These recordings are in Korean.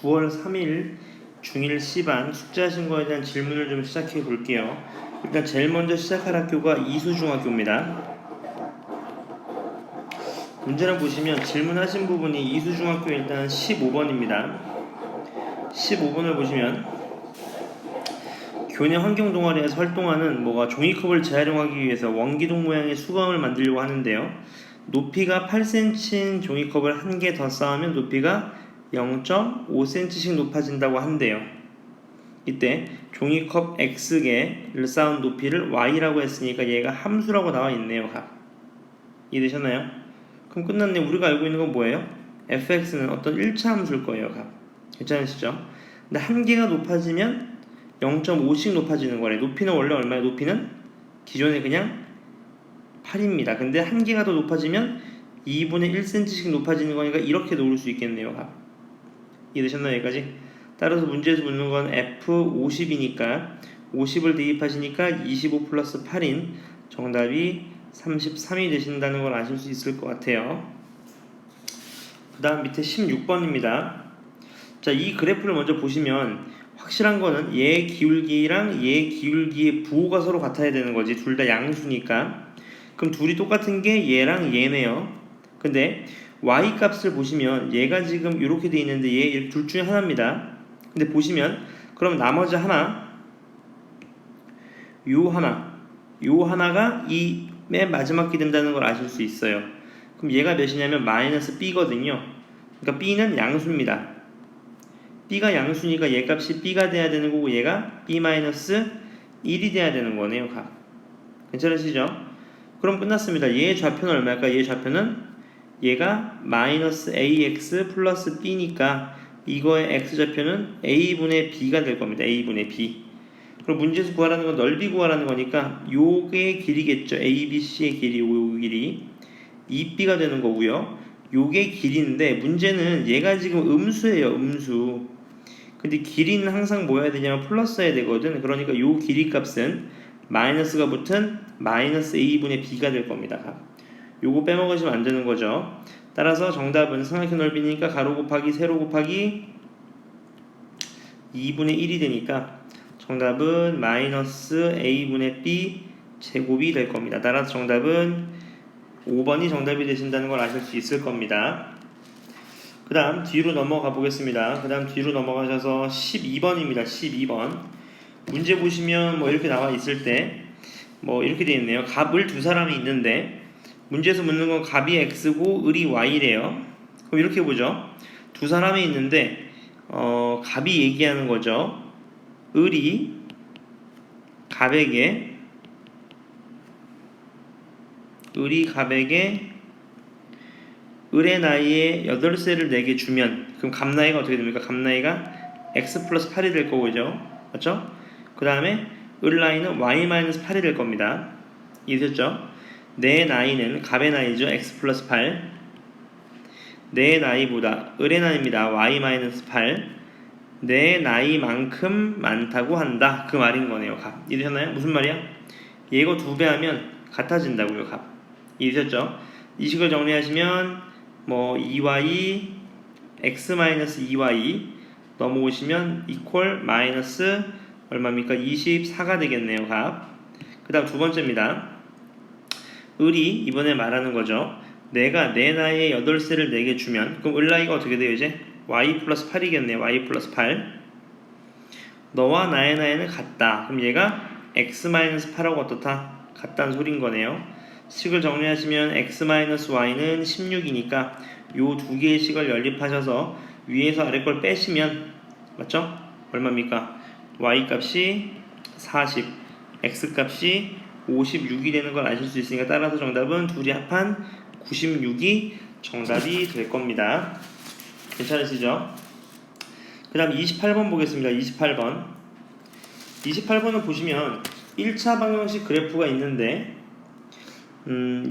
9월 3일 중1 C반 숙제하신 거에 대한 질문을 좀 시작해 볼게요. 일단 제일 먼저 시작할 학교가 이수중학교입니다. 문제를 보시면 질문하신 부분이 이수중학교 일단 15번입니다. 15번을 보시면 교내 환경 동아리에서 활동하는 종이컵을 재활용하기 위해서 원기둥 모양의 수건을 만들려고 하는데요. 높이가 8cm인 종이컵을 한 개 더 쌓으면 높이가 0.5cm씩 높아진다고 한대요. 이때 종이컵 X개를 쌓은 높이를 Y라고 했으니까 얘가 함수라고 나와 있네요. 이해되셨나요? 그럼 끝났네. 우리가 알고 있는 건 뭐예요? fx는 어떤 1차 함수일 거예요. 괜찮으시죠? 근데 한 개가 높아지면 0.5씩 높아지는 거래. 높이는 원래 얼마예요? 높이는 기존에 그냥 8입니다. 근데 한 개가 더 높아지면 2분의 1cm씩 높아지는 거니까 이렇게 놓을 수 있겠네요. 이해되셨나요? 여기까지? 따라서 문제에서 묻는 건 F50이니까 50을 대입하시니까 25 플러스 8인 정답이 33이 되신다는 걸 아실 수 있을 것 같아요. 그 다음 밑에 16번입니다. 자, 이 그래프를 먼저 보시면 확실한 거는 얘 기울기랑 얘 기울기의 부호가 서로 같아야 되는 거지. 둘 다 양수니까. 그럼 둘이 똑같은 게 얘랑 얘네요. 근데 y 값을 보시면 얘가 지금 이렇게 돼 있는데 얘 둘 중에 하나입니다. 근데 보시면 그럼 나머지 하나 요 하나가 이 맨 마지막이 된다는 걸 아실 수 있어요. 그럼 얘가 몇이냐면 마이너스 b거든요. 그러니까 b는 양수입니다. b가 양수니까 얘 값이 b가 돼야 되는 거고 얘가 b 마이너스 1이 돼야 되는 거네요. 괜찮으시죠? 그럼 끝났습니다. 얘의 좌표는 얼마일까? 얘의 좌표는 얘가 마이너스 ax 플러스 b니까 이거의 x좌표는 a분의 b가 될 겁니다. a분의 b. 그럼 문제에서 구하라는 건 넓이 구하라는 거니까 요게 길이겠죠. a, b, c의 길이, 요 길이 2b가 되는 거고요. 요게 길이인데 문제는 얘가 지금 음수예요. 음수. 근데 길이는 항상 뭐 해야 되냐면 플러스 해야 되거든. 그러니까 요 길이 값은 마이너스가 붙은 마이너스 a분의 b가 될 겁니다. 요거 빼먹으시면 안 되는 거죠. 따라서 정답은 삼각형 넓이니까 가로 곱하기 세로 곱하기 2분의 1이 되니까 정답은 마이너스 a분의 b 제곱이 될 겁니다. 따라서 정답은 5번이 정답이 되신다는 걸 아실 수 있을 겁니다. 그 다음 뒤로 넘어가 보겠습니다. 그 다음 뒤로 넘어가셔서 12번입니다. 12번 문제 보시면 이렇게 나와 있을 때 이렇게 되어 있네요. 값을 두 사람이 있는데 문제에서 묻는 건 값이 x고 을이 y래요. 그럼 이렇게 보죠. 두 사람이 있는데 값이 얘기하는 거죠. 을이 갑에게 을의 나이에 8세를 내게 주면 그럼 갑 나이가 어떻게 됩니까? 갑 나이가 x 플러스 8이 될 거죠. 맞죠? 그 다음에 을 나이는 y-8이 될 겁니다. 이해되셨죠? 내 나이는 갑의 나이죠. x 플러스 8. 내 나이보다 을의 나이입니다. y-8. 내 나이만큼 많다고 한다. 그 말인 거네요. 값. 이해되셨나요? 무슨 말이야? 얘가 2배 하면 같아진다고요. 값. 이해되셨죠? 이 식을 정리하시면 2y x-2y 넘어오시면 equal 마이너스 얼마입니까? 24가 되겠네요. 값. 그 다음 두 번째입니다. 을이 이번에 말하는 거죠. 내가 내 나이에 8세를 내게 주면 그럼 을 나이가 어떻게 돼요? 이제 y 플러스 8이겠네요. y 플러스 8. 너와 나의 나이는 같다. 그럼 얘가 x-8하고 어떻다? 같다는 소린 거네요. 식을 정리하시면 x-y는 16이니까 요 두 개의 식을 연립하셔서 위에서 아래 걸 빼시면 맞죠? 얼마입니까? y 값이 40, x 값이 56이 되는 걸 아실 수 있으니까 따라서 정답은 둘이 합한 96이 정답이 될 겁니다. 괜찮으시죠? 그 다음 28번 보겠습니다. 28번은 보시면 1차 방정식 그래프가 있는데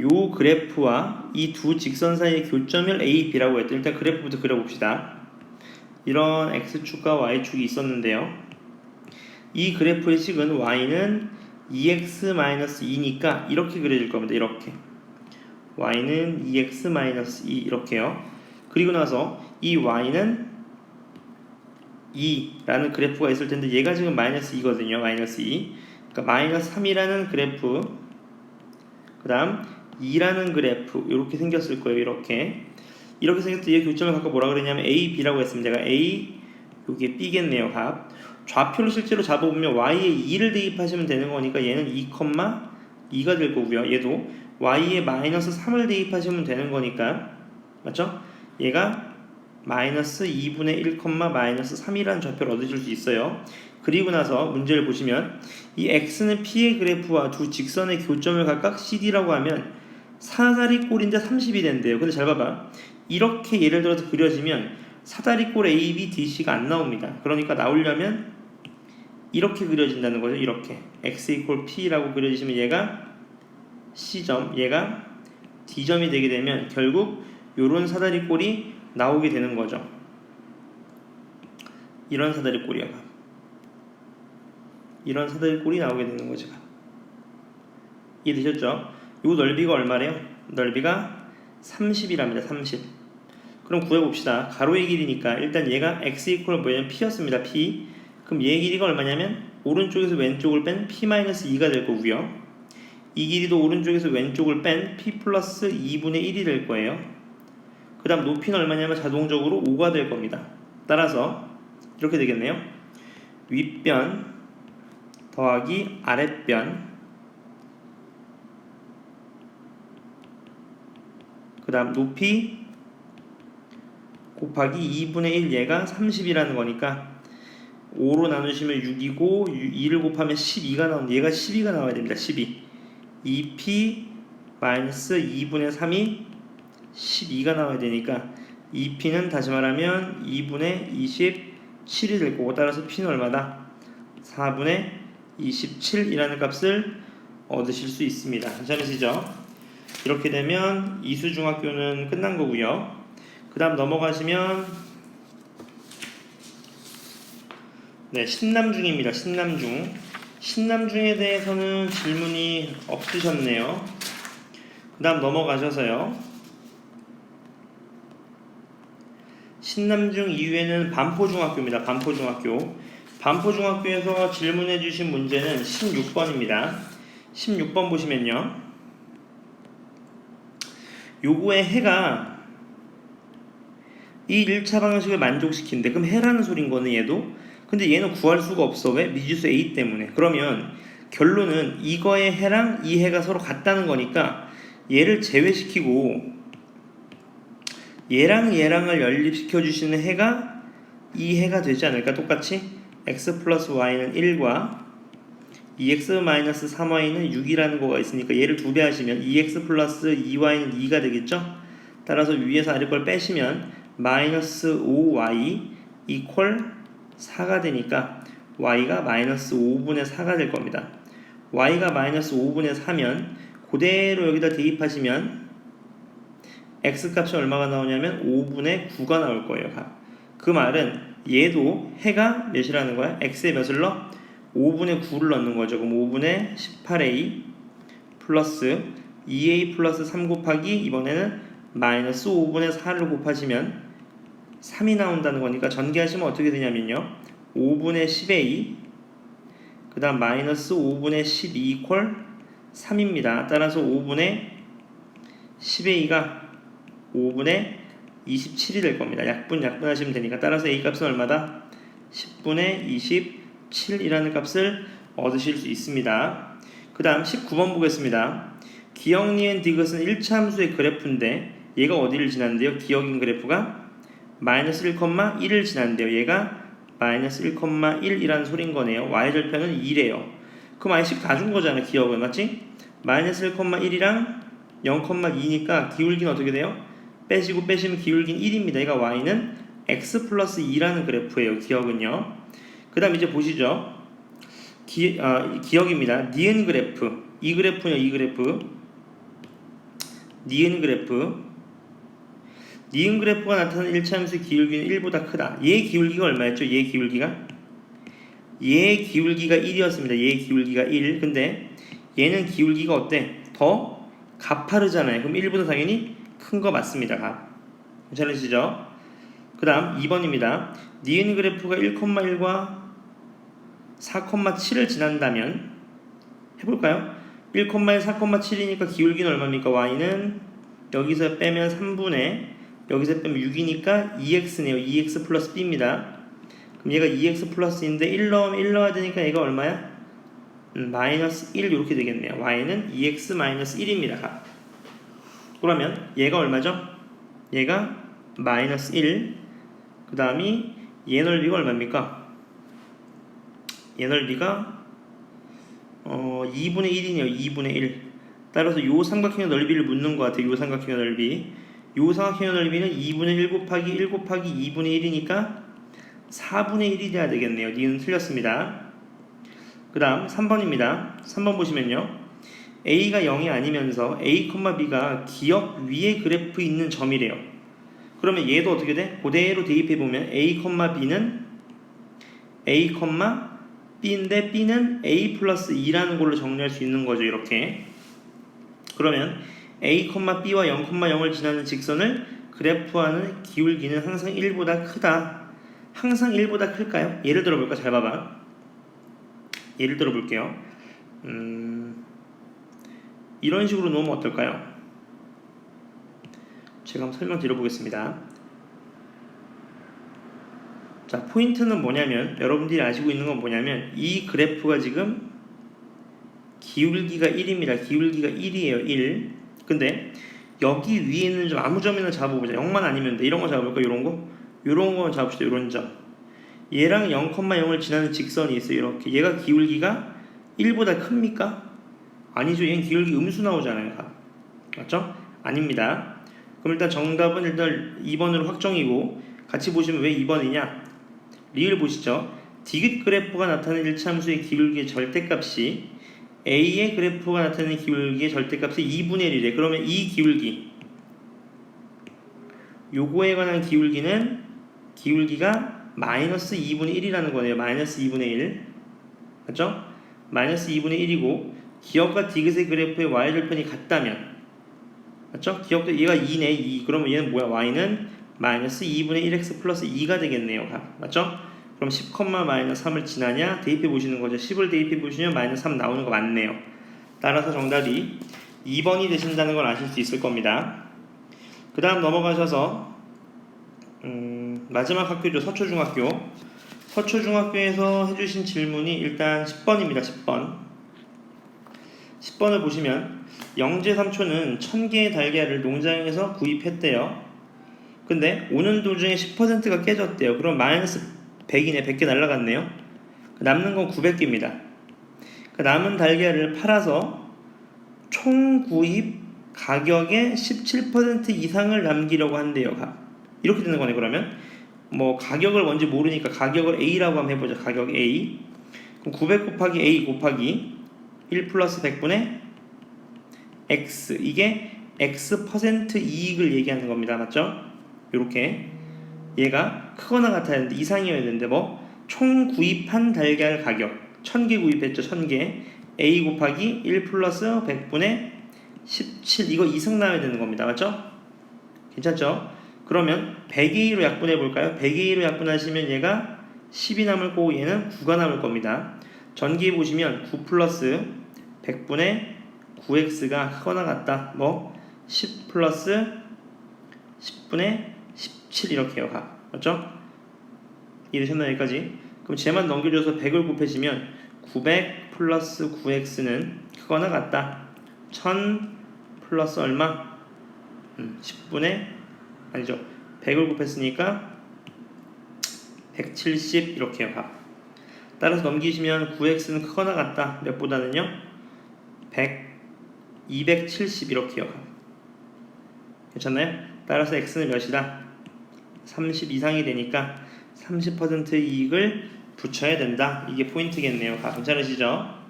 요 그래프와 이 두 직선 사이의 교점을 A, B라고 했죠. 일단 그래프부터 그려봅시다. 이런 X축과 Y축이 있었는데요. 이 그래프의 식은 Y는 2x-2니까 이렇게 그려질 겁니다. 이렇게 Y는 2x-2 이렇게요. 그리고 나서 이 Y는 2라는 그래프가 있을 텐데 얘가 지금 마이너스 2거든요. 마이너스 2. 그러니까 마이너스 3이라는 그래프, 그 다음 2라는 그래프 이렇게 생겼을 거예요. 이렇게 생겼을 때 얘 교점을 갖고 뭐라 그러냐면 A, B라고 했습니다. 제가 A, 요게 B겠네요. 값. 좌표를 실제로 잡아보면 Y에 2를 대입하시면 되는 거니까 얘는 2,2가 될 거고요. 얘도 Y에 마이너스 3을 대입하시면 되는 거니까, 맞죠? 얘가 마이너스 2분의 1, 마이너스 3이라는 좌표를 얻으실 수 있어요. 그리고 나서 문제를 보시면 이 x는 p의 그래프와 두 직선의 교점을 각각 CD라고 하면 사다리 꼴인데 30이 된대요. 근데 잘 봐봐. 이렇게 예를 들어서 그려지면 사다리 꼴 AB, DC가 안 나옵니다. 그러니까 나오려면 이렇게 그려진다는 거죠. 이렇게 x equal p라고 그려지시면 얘가 C점, 얘가 D점이 되게 되면 결국 요런 사다리 꼴이 나오게 되는 거죠. 이런 사다리 꼴이야. 이런 사다리 꼴이 나오게 되는 거죠. 이해되셨죠? 요 넓이가 얼마래요? 넓이가 30이랍니다. 30. 그럼 구해봅시다. 가로의 길이니까 일단 얘가 x 이퀄 뭐냐면 p였습니다. p. 그럼 얘 길이가 얼마냐면 오른쪽에서 왼쪽을 뺀 p-2가 될 거고요. 이 길이도 오른쪽에서 왼쪽을 뺀 p 플러스 2분의 1이 될 거예요. 그 다음 높이는 얼마냐면 자동적으로 5가 될 겁니다. 따라서 이렇게 되겠네요. 윗변 더하기 아랫변, 그 다음 높이 곱하기 2분의 1, 얘가 30이라는 거니까 5로 나누시면 6이고 2를 곱하면 12가 나오는데 얘가 12가 나와야 됩니다. 12. 2p 마이너스 2분의 3이 12가 나와야 되니까 2p는 다시 말하면 2분의 27이 될 거고, 따라서 p는 얼마다? 4분의 27이라는 값을 얻으실 수 있습니다. 괜찮으시죠? 이렇게 되면 이수중학교는 끝난 거고요. 그 다음 넘어가시면 네, 신남중입니다. 신남중에 대해서는 질문이 없으셨네요. 그 다음 넘어가셔서요. 신남중 이후에는 반포중학교입니다. 반포중학교에서 질문해 주신 문제는 16번입니다. 16번 보시면요. 요거의 해가 이 1차 방정식을 만족시킨대. 그럼 해라는 소린 거는 얘도. 근데 얘는 구할 수가 없어. 왜? 미지수 A 때문에. 그러면 결론은 이거의 해랑 이 해가 서로 같다는 거니까 얘를 제외시키고 얘랑 얘랑을 연립시켜 주시는 해가 이 해가 되지 않을까? 똑같이 x 플러스 y는 1과 2x 마이너스 3y는 6이라는 거가 있으니까 얘를 2배 하시면 2x 플러스 2y는 2가 되겠죠? 따라서 위에서 아래 걸 빼시면 마이너스 5y 이퀄 4가 되니까 y가 마이너스 5분의 4가 될 겁니다. y가 마이너스 5분의 4면 그대로 여기다 대입하시면 x값이 얼마가 나오냐면 5분의 9가 나올 거예요. 그 말은 얘도 해가 몇이라는 거야? x에 몇을 넣어? 5분의 9를 넣는 거죠. 그럼 5분의 18a 플러스 2a 플러스 3 곱하기 이번에는 마이너스 5분의 4를 곱하시면 3이 나온다는 거니까 전개하시면 어떻게 되냐면요. 5분의 10a 그 다음 마이너스 5분의 12 이퀄 3입니다. 따라서 5분의 10a가 5분의 27이 될 겁니다. 약분하시면 되니까. 따라서 a 값은 얼마다? 10분의 27이라는 값을 얻으실 수 있습니다. 그 다음 19번 보겠습니다. 기억, 니은, 디귿은 1차 함수의 그래프인데 얘가 어디를 지난대요? 기억인 그래프가 마이너스 1,1을 지난대요. 얘가 마이너스 1,1이라는 소린 거네요. y절편은 2래요. 그럼 y씩 다 준 거잖아. 기억은. 맞지? 마이너스 1,1이랑 0,2니까 기울기는 어떻게 돼요? 빼시면 기울기는 1입니다. 얘가 y는 x 플러스 2라는 그래프예요. 기억은요. 그 다음 이제 보시죠. 기억입니다. 니은 그래프. 이 그래프요. 니은 그래프가 나타나는 1차 함수의 기울기는 1보다 크다. 얘 기울기가 얼마였죠? 얘 기울기가 1이었습니다. 얘 기울기가 1. 근데 얘는 기울기가 어때? 더 가파르잖아요. 그럼 1보다 당연히 큰 거 맞습니다. 괜찮으시죠? 그 다음 2번입니다. 니은 그래프가 1,1과 4,7을 지난다면 해볼까요? 1,1, 4,7이니까 기울기는 얼마입니까? y는 여기서 빼면 3분의 여기서 빼면 6이니까 2x네요. 2x 플러스 b입니다. 그럼 얘가 2x 플러스인데 1 넣으면 1 넣어야 되니까 얘가 얼마야? 마이너스 1 이렇게 되겠네요. y는 2x 마이너스 1입니다. 그러면 얘가 얼마죠? 얘가 마이너스 1. 그 다음이 얘 넓이가 얼마입니까? 얘 넓이가 2분의 1이네요. 2분의 1. 따라서 요 삼각형의 넓이를 묻는 것 같아요. 요 삼각형의 넓이. 요 삼각형의 넓이는 2분의 1 곱하기 1 곱하기 2분의 1이니까 4분의 1이 돼야 되겠네요. 니은 틀렸습니다. 그 다음 3번입니다. 3번 보시면요. A가 0이 아니면서 A, B가 기역 위에 그래프 있는 점이래요. 그러면 얘도 어떻게 돼? 그대로 대입해보면 A, B는 A, B인데 B는 A 플러스 2라는 걸로 정리할 수 있는 거죠. 이렇게. 그러면 A, B와 0, 0을 지나는 직선을 그래프하는 기울기는 항상 1보다 크다. 항상 1보다 클까요? 예를 들어 볼까? 잘 봐봐. 예를 들어 볼게요. 이런 식으로 놓으면 어떨까요? 제가 한번 설명드려 보겠습니다. 자, 포인트는 뭐냐면 여러분들이 아시고 있는 건 뭐냐면 이 그래프가 지금 기울기가 1입니다. 기울기가 1이에요. 1. 근데 여기 위에 있는 점 아무 점이나 잡아보자. 0만 아니면 돼. 이런 거 잡아볼까? 이런 거? 이런 거 잡읍시다. 이런 점. 얘랑 0,0을 지나는 직선이 있어요. 이렇게. 얘가 기울기가 1보다 큽니까? 아니죠. 얘는 기울기 음수 나오잖아요. 맞죠? 아닙니다. 그럼 일단 정답은 일단 2번으로 확정이고 같이 보시면 왜 2번이냐? 리을 보시죠. 디귿 그래프가 나타내는 일차함수의 기울기의 절대값이 A의 그래프가 나타내는 기울기의 절대값이 2분의 1이래. 그러면 이 기울기 요거에 관한 기울기가 마이너스 2분의 1이라는 거네요. 마이너스 2분의 1 맞죠? 마이너스 2분의 1이고 기역과 디귿의 그래프의 y절편이 같다면 맞죠? 기역도 얘가 2네 2. 그러면 얘는 뭐야? y는 마이너스 2분의 1x 플러스 2가 되겠네요. 맞죠? 그럼 10, 마이너스 3을 지나냐? 대입해 보시는 거죠. 10을 대입해 보시면 마이너스 3 나오는 거 맞네요. 따라서 정답이 2번이 되신다는 걸 아실 수 있을 겁니다. 그 다음 넘어가셔서 마지막 학교죠. 서초중학교. 서초중학교에서 해주신 질문이 일단 10번입니다. 10번을 보시면 영재 삼촌은 1000개의 달걀을 농장에서 구입했대요. 근데 오는 도중에 10%가 깨졌대요. 그럼 마이너스 100이네. 100개 날라갔네요. 남는 건 900개입니다. 남은 달걀을 팔아서 총 구입 가격의 17% 이상을 남기려고 한대요. 이렇게 되는 거네. 그러면 뭐 가격을 뭔지 모르니까 가격을 A라고 한번 해보자. 가격 A. 그럼 900 곱하기 A 곱하기 1 플러스 100분의 X. 이게 X% 이익을 얘기하는 겁니다. 맞죠? 이렇게 얘가 크거나 같아야 되는데 이상이어야 되는데 뭐 총 구입한 달걀 가격 1000개 구입했죠. 1000개 A 곱하기 1 플러스 100분의 17 이거 이상 나와야 되는 겁니다. 맞죠? 괜찮죠? 그러면 100A로 약분해 볼까요? 100A로 약분하시면 얘가 10이 남을 거고 얘는 9가 남을 겁니다. 전기해 보시면 9 플러스 100분의 9x가 크거나 같다. 뭐 10 플러스 10분의 17 이렇게요. 맞죠? 이해되셨나요? 여기까지? 그럼 쟤만 넘겨줘서 100을 곱해주면 900 플러스 9x는 크거나 같다. 1000 플러스 얼마? 10분의 아니죠. 100을 곱했으니까 170 이렇게요. 따라서 넘기시면 9x는 크거나 같다. 몇보다는요? 270 이렇게요. 괜찮나요? 따라서 x는 몇이다? 30 이상이 되니까 30% 이익을 붙여야 된다. 이게 포인트겠네요. 괜찮으시죠?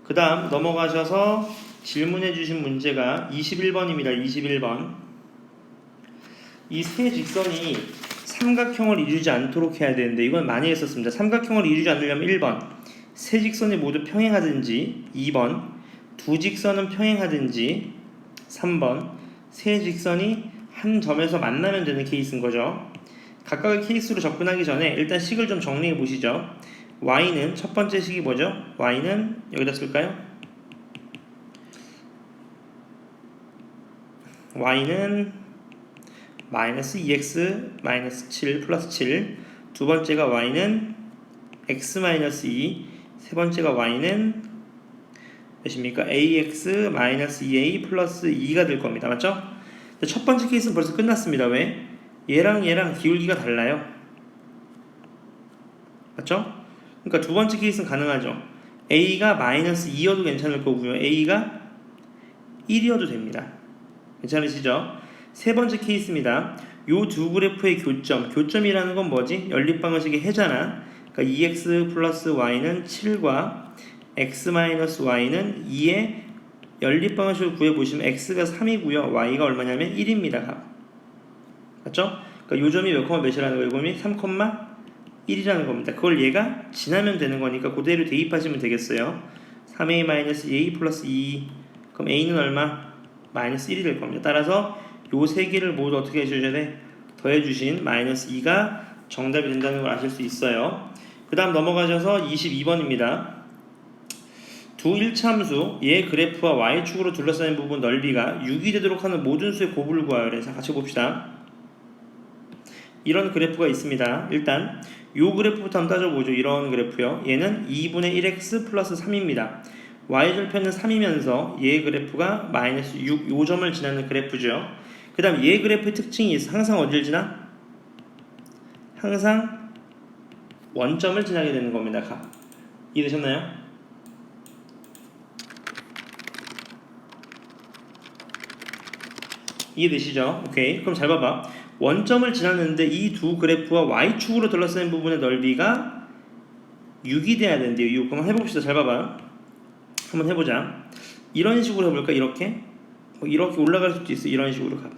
그 다음 넘어가셔서 질문해 주신 문제가 21번입니다. 21번. 이 세 직선이 삼각형을 이루지 않도록 해야 되는데 이건 많이 했었습니다. 삼각형을 이루지 않으려면 1번 세 직선이 모두 평행하든지 2번 두 직선은 평행하든지 3번 세 직선이 한 점에서 만나면 되는 케이스인 거죠. 각각의 케이스로 접근하기 전에 일단 식을 좀 정리해 보시죠. y는 첫 번째 식이 뭐죠? y는 여기다 쓸까요? y는 마이너스 2x 마이너스 7 플러스 7. 두 번째가 y는 x 마이너스 2. 세 번째가 y는 몇입니까? ax 마이너스 2a 플러스 2가 될 겁니다. 맞죠? 첫 번째 케이스는 벌써 끝났습니다. 왜? 얘랑 기울기가 달라요. 맞죠? 그러니까 두 번째 케이스는 가능하죠. a가 마이너스 2여도 괜찮을 거고요. a가 1이어도 됩니다. 괜찮으시죠? 세 번째 케이스입니다. 요 두 그래프의 교점이라는 건 뭐지? 연립방정식의 해잖아. 그러니까 2x 플러스 y는 7과 x 마이너스 y는 2의 연립방정식을 구해보시면 x가 3이고요. y가 얼마냐면 1입니다. 맞죠? 그러니까 요 점이 몇 콤마 몇이라는 거예요? 요점이 3,1이라는 겁니다. 그걸 얘가 지나면 되는 거니까 그대로 대입하시면 되겠어요. 3a 마이너스 2a 플러스 2. 그럼 a는 얼마? 마이너스 1이 될 겁니다. 따라서 요 세 개를 모두 어떻게 해주셔야 돼? 더해주신 마이너스 2가 정답이 된다는 걸 아실 수 있어요. 그 다음 넘어가셔서 22번입니다. 두 일차함수 얘 그래프와 y축으로 둘러싸인 부분 넓이가 6이 되도록 하는 모든 수의 곱을 구하여. 그래서 같이 봅시다. 이런 그래프가 있습니다. 일단 요 그래프부터 한번 따져보죠. 이런 그래프요. 얘는 2분의 1x 플러스 3입니다. y절편은 3이면서 얘 그래프가 마이너스 6 요 점을 지나는 그래프죠. 그 다음 얘 그래프의 특징이 있어. 항상 어딜 지나? 항상 원점을 지나게 되는 겁니다. 이해되셨나요? 이해되시죠? 오케이. 그럼 잘 봐봐. 원점을 지났는데 이 두 그래프와 y축으로 둘러싸인 부분의 넓이가 6이 돼야 된대요. 6. 그럼 해봅시다. 잘 봐봐. 한번 해보자. 이런 식으로 해볼까? 이렇게 올라갈 수도 있어. 이런 식으로 가.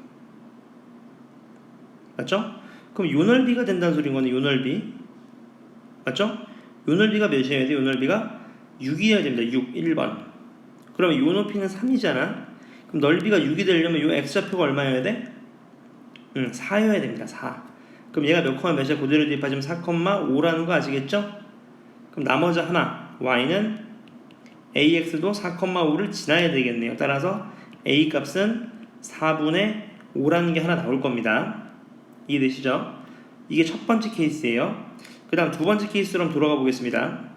맞죠? 그럼 요 넓이가 된다는 소린 거네. 요 넓이. 맞죠? 요 넓이가 몇이어야 돼? 요 넓이가 6이어야 됩니다. 6. 1번. 그럼 요 높이는 3이잖아. 그럼 넓이가 6이 되려면 요 x좌표가 얼마여야 돼? 4여야 됩니다. 4. 그럼 얘가 몇 콤마 몇이야? 그대로 대입하시면 4,5라는 거 아시겠죠? 그럼 나머지 하나 y는 ax도 4,5를 지나야 되겠네요. 따라서 a 값은 4분의 5라는 게 하나 나올 겁니다. 이해되시죠? 이게 첫 번째 케이스예요. 그 다음 두 번째 케이스로 한번 돌아가 보겠습니다.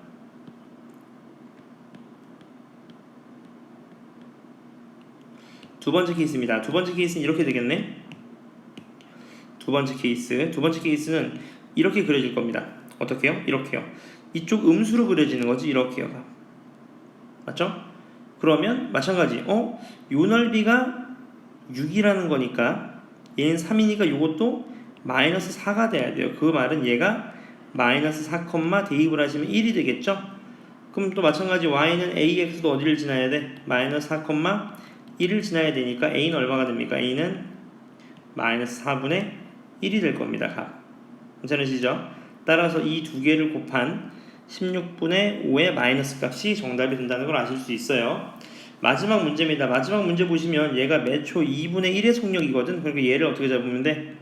두 번째 케이스입니다. 두 번째 케이스는 이렇게 되겠네. 두 번째 케이스는 이렇게 그려질 겁니다. 어떻게요? 이렇게요. 이쪽 음수로 그려지는 거지. 이렇게요. 맞죠? 그러면 마찬가지. 요 넓이가 6이라는 거니까 얘는 3이니까 요것도 마이너스 4가 돼야 돼요. 그 말은 얘가 마이너스 4, 대입을 하시면 1이 되겠죠? 그럼 또 마찬가지 y는 ax도 어디를 지나야 돼? 마이너스 4, 1을 지나야 되니까 a는 얼마가 됩니까? a는 마이너스 4분의 1이 될 겁니다. 괜찮으시죠? 따라서 이 두 개를 곱한 16분의 5의 마이너스 값이 정답이 된다는 걸 아실 수 있어요. 마지막 문제입니다. 마지막 문제 보시면 얘가 매초 2분의 1의 속력이거든. 그러니까 얘를 어떻게 잡으면 돼?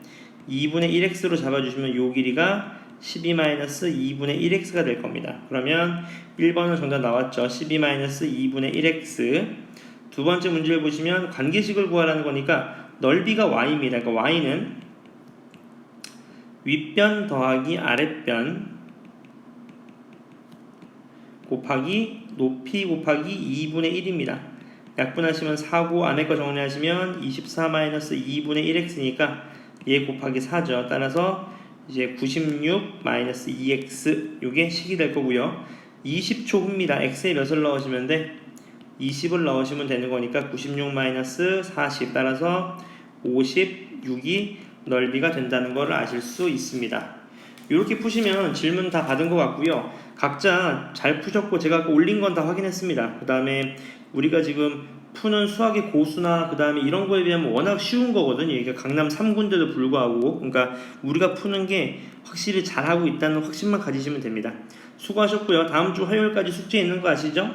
2분의 1x로 잡아주시면 요 길이가 12-2분의 1x가 될 겁니다. 그러면 1번은 정답 나왔죠. 12-2분의 1x. 두 번째 문제를 보시면 관계식을 구하라는 거니까 넓이가 y입니다. 그러니까 y는 윗변 더하기 아랫변 곱하기 높이 곱하기 2분의 1입니다. 약분하시면 4고 안에 거 정리하시면 24-2분의 1x니까 얘 곱하기 4죠. 따라서 이제 96-2x 요게 식이 될 거고요. 20초 후입니다. x에 몇을 넣으시면 돼? 20을 넣으시면 되는 거니까 96-40 따라서 56이 넓이가 된다는 것을 아실 수 있습니다. 이렇게 푸시면 질문 다 받은 것 같고요. 각자 잘 푸셨고 제가 아까 올린 건 다 확인했습니다. 그 다음에 우리가 지금 푸는 수학의 고수나 그 다음에 이런 거에 비하면 워낙 쉬운 거거든요. 이게 강남 3군데도 불구하고 그러니까 우리가 푸는 게 확실히 잘하고 있다는 확신만 가지시면 됩니다. 수고하셨고요. 다음 주 화요일까지 숙제 있는 거 아시죠?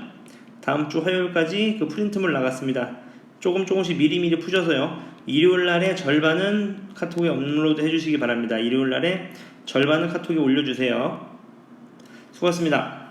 다음 주 화요일까지 그 프린트물 나갔습니다. 조금씩 미리미리 푸셔서요. 일요일 날에 절반은 카톡에 업로드 해주시기 바랍니다. 일요일 날에 절반은 카톡에 올려주세요. 수고하셨습니다.